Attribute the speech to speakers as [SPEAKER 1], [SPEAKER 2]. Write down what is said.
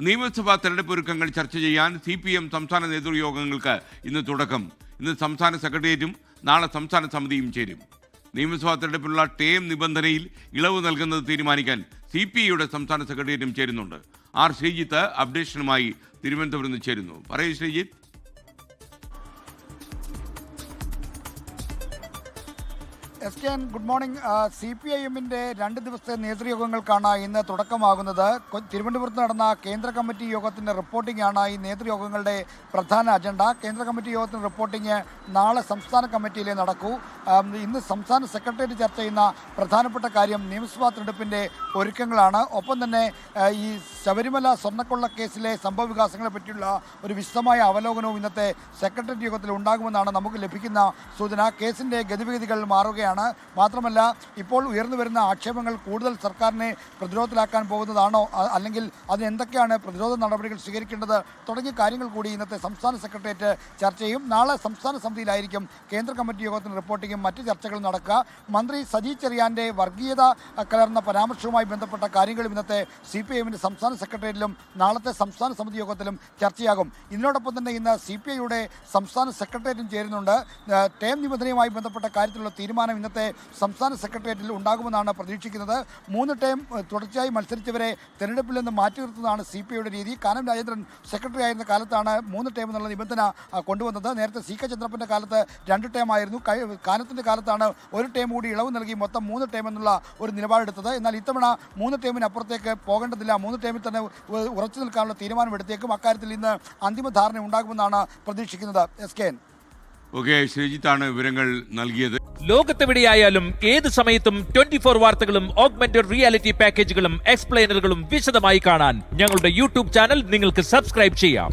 [SPEAKER 1] നിയമസഭാ തെരഞ്ഞെടുപ്പ് ഒരുക്കങ്ങൾ ചർച്ച ചെയ്യാൻ CPM സംസ്ഥാന നേതൃയോഗങ്ങൾക്ക് ഇന്ന് തുടക്കം. ഇന്ന് സംസ്ഥാന സെക്രട്ടേറിയറ്റും നാളെ സംസ്ഥാന സമിതിയും ചേരും. നിയമസഭാ തെരഞ്ഞെടുപ്പിനുള്ള ടേം നിബന്ധനയിൽ ഇളവ് നൽകുന്നത് തീരുമാനിക്കാൻ CPIയുടെ സംസ്ഥാന സെക്രട്ടേറിയറ്റും ചേരുന്നുണ്ട്. ആർ ശ്രീജിത്ത് അപ്ഡേഷനുമായി തിരുവനന്തപുരത്ത് നിന്ന് ചേരുന്നു. പറയൂ ശ്രീജിത്ത്.
[SPEAKER 2] Good morning. CPIഎമ്മിൻ്റെ 2 ദിവസത്തെ നേതൃയോഗങ്ങൾക്കാണ് ഇന്ന് തുടക്കമാകുന്നത്. തിരുവനന്തപുരത്ത് നടന്ന കേന്ദ്ര കമ്മിറ്റി യോഗത്തിൻ്റെ റിപ്പോർട്ടിംഗ് ആണ് ഈ നേതൃയോഗങ്ങളുടെ പ്രധാന അജണ്ട. കേന്ദ്ര കമ്മിറ്റി യോഗത്തിൻ്റെ റിപ്പോർട്ടിംഗ് നാളെ സംസ്ഥാന കമ്മിറ്റിയിലേ നടക്കൂ. ഇന്ന് സംസ്ഥാന സെക്രട്ടേറിയറ്റ് ചർച്ച ചെയ്യുന്ന പ്രധാനപ്പെട്ട കാര്യം നിയമസഭാ തെരഞ്ഞെടുപ്പിൻ്റെ ഒരുക്കങ്ങളാണ്. ഒപ്പം തന്നെ ഈ ശബരിമല സ്വർണ്ണക്കൊള്ള കേസിലെ സംഭവ വികാസങ്ങളെ പറ്റിയുള്ള ഒരു വിശദമായ അവലോകനവും ഇന്നത്തെ സെക്രട്ടേറിയറ്റ് യോഗത്തിൽ ഉണ്ടാകുമെന്നാണ് നമുക്ക് ലഭിക്കുന്ന സൂചന. കേസിൻ്റെ ഗതിവിഗതികൾ മാറുകയാണ്. മാത്രമല്ല, ഇപ്പോൾ ഉയർന്നു വരുന്ന ആക്ഷേപങ്ങൾ കൂടുതൽ സർക്കാരിനെ പ്രതിരോധത്തിലാക്കാൻ പോകുന്നതാണോ, അല്ലെങ്കിൽ അതിന് എന്തൊക്കെയാണ് പ്രതിരോധ നടപടികൾ സ്വീകരിക്കേണ്ടത് തുടങ്ങിയ കാര്യങ്ങൾ കൂടി ഇന്നത്തെ സംസ്ഥാന സെക്രട്ടേറിയറ്റ് ചർച്ച ചെയ്യും. നാളെ സംസ്ഥാന സമിതിയിലായിരിക്കും കേന്ദ്ര കമ്മിറ്റി യോഗത്തിന് റിപ്പോർട്ടിങ്ങും മറ്റ് ചർച്ചകളും നടക്കുക. മന്ത്രി സജി ചെറിയാൻ്റെ വർഗീയത കലർന്ന പരാമർശവുമായി ബന്ധപ്പെട്ട കാര്യങ്ങളും ഇന്നത്തെ CPIഎമ്മിൻ്റെ സംസ്ഥാന സെക്രട്ടേറിയറ്റിലും നാളത്തെ സംസ്ഥാന സമിതി യോഗത്തിലും ചർച്ചയാകും. ഇതിനോടൊപ്പം തന്നെ ഇന്ന് CPIയുടെ സംസ്ഥാന സെക്രട്ടേറിയറ്റും ചേരുന്നുണ്ട്. ടേം നിബന്ധനയുമായി ബന്ധപ്പെട്ട കാര്യത്തിലുള്ള തീരുമാനം ഇന്നത്തെ സംസ്ഥാന സെക്രട്ടേറിയറ്റിൽ ഉണ്ടാകുമെന്നാണ് പ്രതീക്ഷിക്കുന്നത്. 3 ടേം തുടർച്ചയായി മത്സരിച്ചവരെ തെരഞ്ഞെടുപ്പിൽ നിന്ന് മാറ്റി നിർത്തുന്നതാണ് CPIയുടെ രീതി. കാനം രാജേന്ദ്രൻ സെക്രട്ടറി ആയിരുന്ന കാലത്താണ് 3 ടേം എന്നുള്ള നിബന്ധന കൊണ്ടുവന്നത്. നേരത്തെ CK ചന്ദ്രപ്പൻ്റെ കാലത്ത് 2 ടേം ആയിരുന്നു. കാനത്തിൻ്റെ കാലത്താണ് 1 ടേം കൂടി ഇളവ് നൽകി മൊത്തം 3 ടേം എന്നുള്ള ഒരു നിലപാടെടുത്തത്. എന്നാൽ ഇത്തവണ 3 ടേമിന് അപ്പുറത്തേക്ക് പോകേണ്ടതില്ല, 3 ടേമിൽ തന്നെ ഉറച്ചു നിൽക്കാനുള്ള തീരുമാനമെടുത്തേക്കും. അക്കാര്യത്തിൽ ഇന്ന് അന്തിമ ധാരണ ഉണ്ടാകുമെന്നാണ് പ്രതീക്ഷിക്കുന്നത്. SKN.
[SPEAKER 1] ശ്രീജിത്താണ് വിവരങ്ങൾ നൽകിയത്.
[SPEAKER 3] ലോകത്തെവിടെയായാലും ഏത് സമയത്തും 24 വാർത്തകളും ഓഗ്മെന്റഡ് റിയാലിറ്റി പാക്കേജുകളും എക്സ്പ്ലെയിനറുകളും വിശദമായി കാണാൻ ഞങ്ങളുടെ YouTube ചാനൽ നിങ്ങൾക്ക് സബ്സ്ക്രൈബ് ചെയ്യാം.